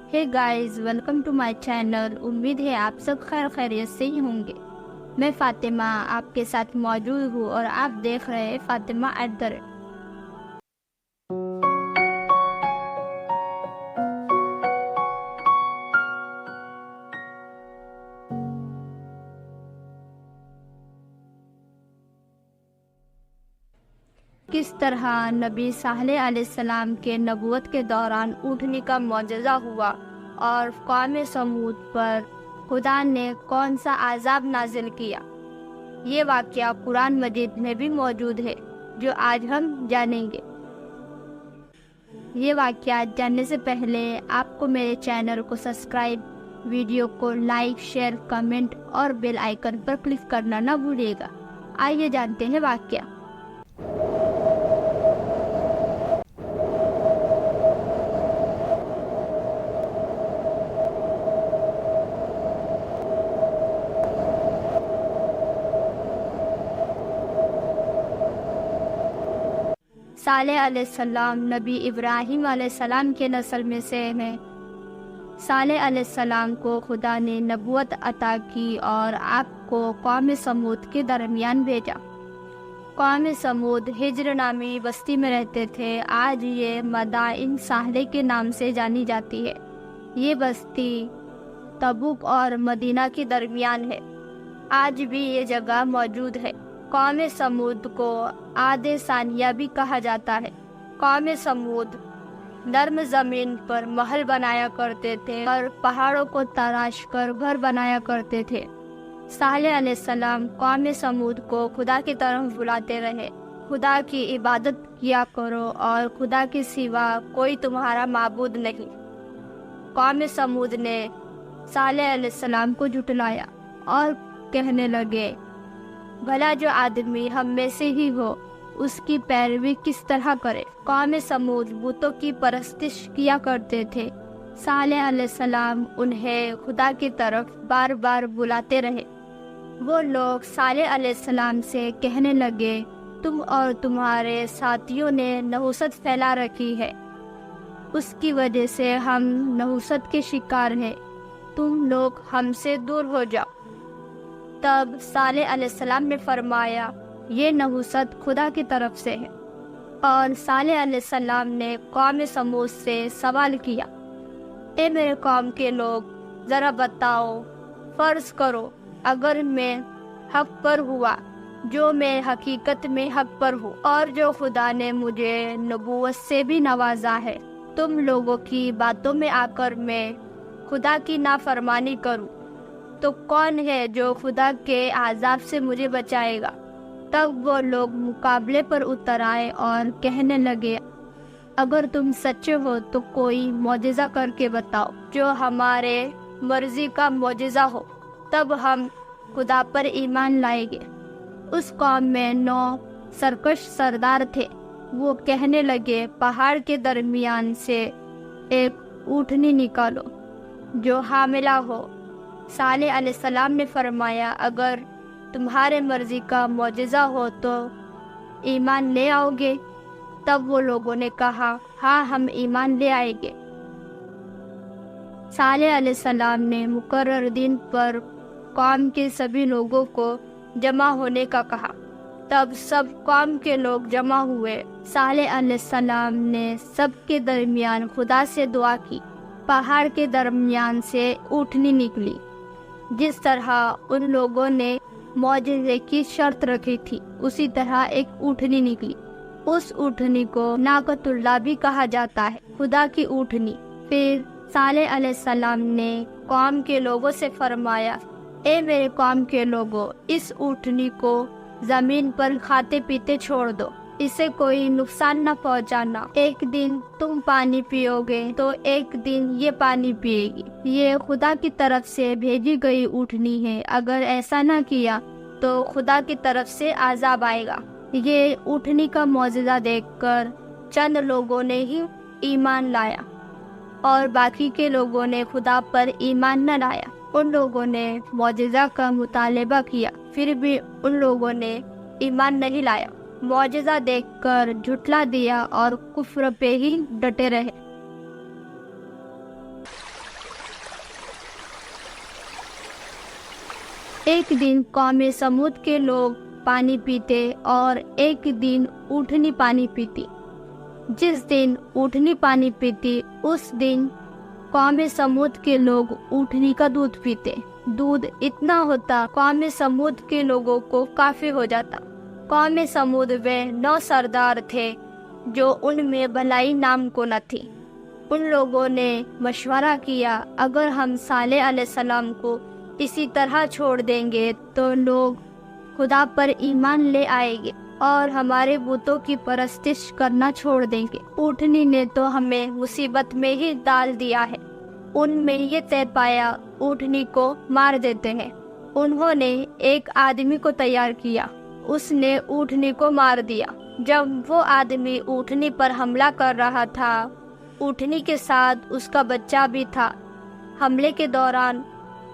Hey guys, welcome to my channel. उम्मीद है आप सब खैर खैरियत से ही होंगे। मैं फातिमा आपके साथ मौजूद हूँ और आप देख रहे हैं फातिमा एट द रेट। किस तरह नबी सालेह अलैहिस्सलाम के नबूवत के दौरान ऊँटनी का मौजज़ा हुआ और कौम समूद पर खुदा ने कौन सा आज़ाब नाजिल किया, ये वाक़या कुरान मजीद में भी मौजूद है, जो आज हम जानेंगे। ये वाक़या जानने से पहले आपको मेरे चैनल को सब्सक्राइब, वीडियो को लाइक, शेयर, कमेंट और बेल आइकन पर क्लिक करना ना भूलिएगा। आइए जानते हैं वाक़या। सालेह अलैहिस्सलाम नबी इब्राहीम अलैहिस्सलाम के नस्ल में से हैं। सालेह अलैहिस्सलाम को खुदा ने नबूवत अता की और आपको कौम समूद के दरमियान भेजा। कौम समूद हिज्र नामी बस्ती में रहते थे। आज ये मदाइन साहले के नाम से जानी जाती है। ये बस्ती तबुक और मदीना के दरमियान है। आज भी ये जगह मौजूद है। कौम समूद को आदे सानिया भी कहा जाता है। कौम समूद नर्म ज़मीन पर महल बनाया करते थे और पहाड़ों को तराश कर घर बनाया करते थे। सालेह अलैहिस्सलाम कौम समूद को खुदा की तरफ बुलाते रहे, खुदा की इबादत किया करो और खुदा के सिवा कोई तुम्हारा माबूद नहीं। कौम समूद ने सालेह अलैहिस्सलाम को झुठलाया और कहने लगे, भला जो आदमी हम में से ही हो उसकी पैरवी किस तरह करे। कौम समूद बुतों की परस्तिश किया करते थे। सालेह अलैहिस्सलाम उन्हें खुदा की तरफ बार बार बुलाते रहे। वो लोग सालेह अलैहिस्सलाम से कहने लगे, तुम और तुम्हारे साथियों ने नहुसत फैला रखी है, उसकी वजह से हम नहुसत के शिकार हैं। तुम लोग हमसे दूर हो जाओ। तब सालेह अलैहिस्सलाम ने फरमाया, ये नहुसत खुदा की तरफ से है। और सालेह अलैहिस्सलाम ने कौम समूद से सवाल किया, ए मेरे कौम के लोग, ज़रा बताओ, फ़र्ज़ करो अगर मैं हक़ पर हुआ, जो मैं हकीकत में हक़ पर हूँ और जो खुदा ने मुझे नबूवत से भी नवाजा है, तुम लोगों की बातों में आकर मैं खुदा की नाफरमानी करूँ, तो कौन है जो खुदा के आज़ाब से मुझे बचाएगा। तब वो लोग मुकाबले पर उतर आए और कहने लगे, अगर तुम सच्चे हो तो कोई मौजज़ा करके बताओ जो हमारे मर्जी का मौजज़ा हो, तब हम खुदा पर ईमान लाएंगे। उस कौम में 9 सरकश सरदार थे। वो कहने लगे, पहाड़ के दरमियान से एक ऊँटनी निकालो जो हामिला हो। सालेह अलैहिस्सलाम ने फरमाया, अगर तुम्हारे मर्जी का मौजज़ा हो तो ईमान ले आओगे। तब वो लोगों ने कहा, हाँ, हम ईमान ले आएंगे। सालेह अलैहिस्सलाम ने मुकर्रर दिन पर कौम के सभी लोगों को जमा होने का कहा। तब सब कौम के लोग जमा हुए। सालेह अलैहिस्सलाम ने सबके दरमियान खुदा से दुआ की। पहाड़ के दरमियान से ऊँटनी निकली। जिस तरह उन लोगों ने मौजज़े की शर्त रखी थी, उसी तरह एक ऊँटनी निकली। उस ऊँटनी को नाकतुल्लाह भी कहा जाता है, खुदा की ऊँटनी। फिर सालेह अलैहिस्सलाम ने कौम के लोगों से फरमाया, ए मेरे कौम के लोगों, इस ऊँटनी को ज़मीन पर खाते पीते छोड़ दो, इसे कोई नुकसान न पहुंचाना। एक दिन तुम पानी पियोगे तो एक दिन ये पानी पिएगी। ये खुदा की तरफ से भेजी गई ऊँटनी है। अगर ऐसा न किया तो खुदा की तरफ से आज़ाब आएगा। ये ऊँटनी का मौजज़ा देखकर चंद लोगों ने ही ईमान लाया और बाकी के लोगों ने खुदा पर ईमान न लाया। उन लोगों ने मौजज़ा का मुतालबा किया, फिर भी उन लोगों ने ईमान नहीं लाया। मौजज़ा देखकर झुठला दिया और कुफ्र पे ही डटे रहे। ایک دن قوم سمود کے لوگ پانی پیتے اور ایک دن اونٹنی پانی پیتی۔ جس دن اونٹنی پانی پیتی اس دن قوم سمود کے لوگ اونٹنی کا دودھ پیتے۔ دودھ اتنا ہوتا قوم سمود کے لوگوں کو کافی ہو جاتا۔ قوم سمود وہ 9 سردار تھے جو ان میں بھلائی نام کو نہ تھی۔ ان لوگوں نے مشورہ کیا اگر ہم صالح علیہ السلام کو اسی طرح چھوڑ دیں گے تو لوگ خدا پر ایمان لے آئیں گے اور ہمارے بتوں کی پرستش کرنا چھوڑ دیں گے۔ اونٹنی نے تو ہمیں مصیبت میں ہی ڈال دیا ہے۔ ان میں یہ طے پایا اونٹنی کو مار دیتے ہیں۔ انہوں نے ایک آدمی کو تیار کیا، اس نے اونٹنی کو مار دیا۔ جب وہ آدمی اونٹنی پر حملہ کر رہا تھا، اونٹنی کے ساتھ اس کا بچہ بھی تھا۔ حملے کے دوران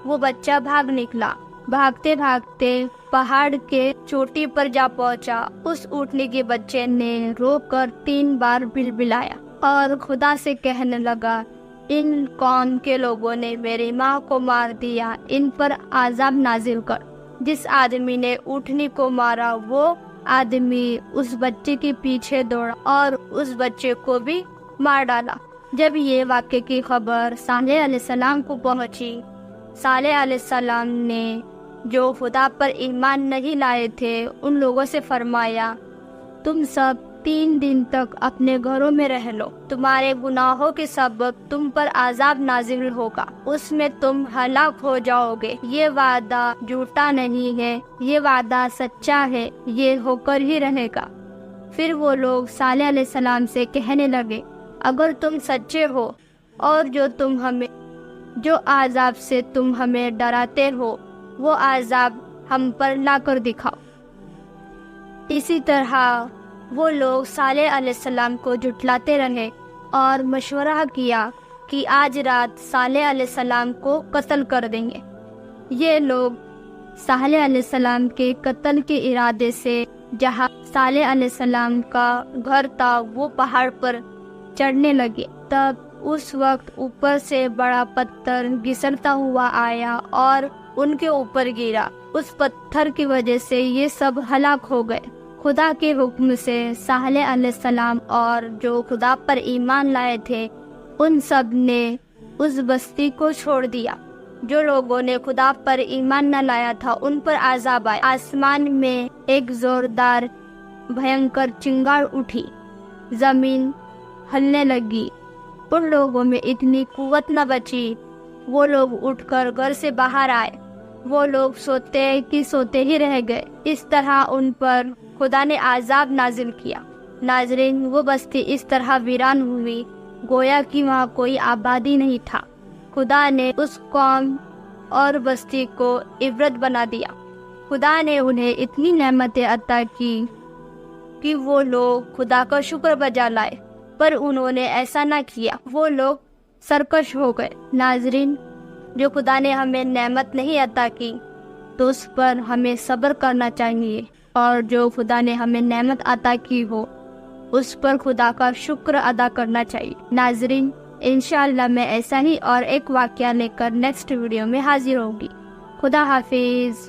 وہ بچہ بھاگ نکلا۔ بھاگتے بھاگتے پہاڑ کے چوٹی پر جا پہنچا۔ اس اونٹنی کے بچے نے رو کر 3 بار بلبلایا اور خدا سے کہنے لگا، ان قوم کے لوگوں نے میری ماں کو مار دیا، ان پر عذاب نازل کر۔ جس آدمی نے اونٹنی کو مارا وہ آدمی اس بچے کے پیچھے دوڑا اور اس بچے کو بھی مار ڈالا۔ جب یہ واقعے کی خبر صالح علیہ السلام کو پہنچی، صالح علیہ السلام نے جو خدا پر ایمان نہیں لائے تھے ان لوگوں سے فرمایا، تم سب 3 دن تک اپنے گھروں میں رہ لو، تمہارے گناہوں کے سبب تم پر عذاب نازل ہوگا، اس میں تم ہلاک ہو جاؤ گے۔ یہ وعدہ جھوٹا نہیں ہے، یہ وعدہ سچا ہے، یہ ہو کر ہی رہے گا۔ پھر وہ لوگ صالح علیہ السلام سے کہنے لگے، اگر تم سچے ہو اور جو عذاب سے تم ہمیں ڈراتے ہو وہ عذاب ہم پر لا کر دکھاؤ۔ اسی طرح وہ لوگ صالح علیہ السلام کو جھٹلاتے رہے اور مشورہ کیا کہ آج رات صالح علیہ السلام کو قتل کر دیں گے۔ یہ لوگ صالح علیہ السلام کے قتل کے ارادے سے جہاں صالح علیہ السلام کا گھر تھا وہ پہاڑ پر چڑھنے لگے۔ تب اس وقت اوپر سے بڑا پتھر گھسرتا ہوا آیا اور ان کے اوپر گرا۔ اس پتھر کی وجہ سے یہ سب ہلاک ہو گئے۔ خدا کے حکم سے صالح علیہ السلام اور جو خدا پر ایمان لائے تھے ان سب نے اس بستی کو چھوڑ دیا۔ جو لوگوں نے خدا پر ایمان نہ لایا تھا ان پر عذاب آیا۔ آسمان میں ایک زوردار بھینکر چنگاڑ اٹھی، زمین ہلنے لگی۔ ان لوگوں میں اتنی قوت نہ بچی، وہ لوگ اٹھ کر گھر سے باہر آئے۔ وہ لوگ سوتے ہی رہ گئے۔ اس طرح ان پر خدا نے عذاب نازل کیا۔ ناظرین، وہ بستی اس طرح ویران ہوئی گویا کہ وہاں کوئی آبادی نہیں تھا۔ خدا نے اس قوم اور بستی کو عبرت بنا دیا۔ خدا نے انہیں اتنی نعمتیں عطا کی کہ وہ لوگ خدا کا شکر بجا لائے، پر انہوں نے ایسا نہ کیا۔ وہ لوگ سرکش ہو گئے۔ ناظرین، جو خدا نے ہمیں نعمت نہیں عطا کی تو اس پر ہمیں صبر کرنا چاہیے، اور جو خدا نے ہمیں نعمت عطا کی ہو اس پر خدا کا شکر ادا کرنا چاہیے۔ ناظرین، انشاءاللہ میں ایسا ہی اور ایک واقعہ لے کر نیکسٹ ویڈیو میں حاضر ہوگی۔ خدا حافظ۔